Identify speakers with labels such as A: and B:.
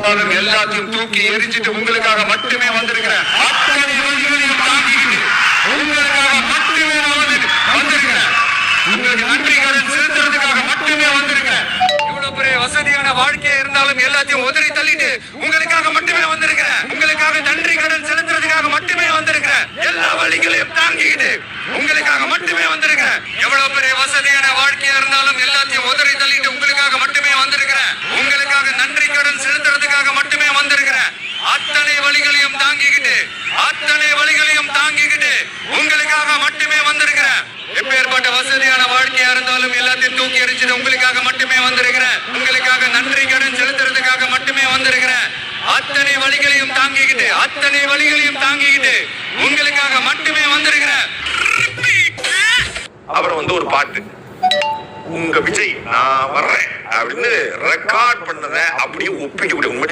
A: இருந்தாலும் எல்லாத்தையும் தூக்கி எரிஞ்சிட்டு உங்களுக்காக மட்டுமே வந்திருக்கிறேன். அத்தனை வழிகளையும் தாங்கிக்கிட்டு உங்களுக்காக மட்டுமே வந்திருக்கிறேன். உங்களுக்கு நன்றி கடன் செலுத்துறதுக்காக மட்டுமே வந்திருக்கிறேன். இவ்வளவு பெரிய வசதியான வாழ்க்கையா இருந்தாலும் எல்லாத்தையும் உதறி தள்ளிட்டு உங்களுக்காக மட்டுமே வந்திருக்கிறேன். உங்களுக்காக நன்றி கடன் செலுத்துறதுக்காக மட்டுமே வந்திருக்கிறேன். எல்லா வழிகளையும் தாங்கிக்கிட்டு உங்களுக்காக மட்டுமே வந்திருக்கிறேன். எவ்வளவு பெரிய வசதியான வாழ்க்கையா இருந்தாலும் எல்லாத்தையும் உதறி தள்ளிட்டு உங்களுக்காக மட்டுமே வந்திருக்கிறேன். உங்களுக்காக நன்றி கடன் செலுத்துறதுக்காக மட்டுமே வந்திருக்கிறேன். அத்தனை வழிகளையும் தாங்கிக்கிட்டு உங்களுக்காக மட்டுமே வந்திருக்கிறேன். எப்பேற்பட்ட வசதியான வாழ்க்கையா இருந்தாலும் எல்லாத்தையும் தூக்கி எறிஞ்சிட்டு உங்களுக்காக மட்டுமே வந்திருக்கிறேன். உங்களுக்காக நன்றி கடன் செலுத்துறதுக்காக மட்டுமே வந்திருக்கிறேன். அத்தனை வழிகளையும் தாங்கிக்கிட்டு உங்களுக்காக மட்டுமே வந்திருக்கிறேன். அப்புறம் ஒரு பாட்டு, உங்க விஜய் நான் வர்றேன் அப்படின்னு ரெக்கார்ட் பண்ணத அப்படியே ஒப்பிக்க முடியும்.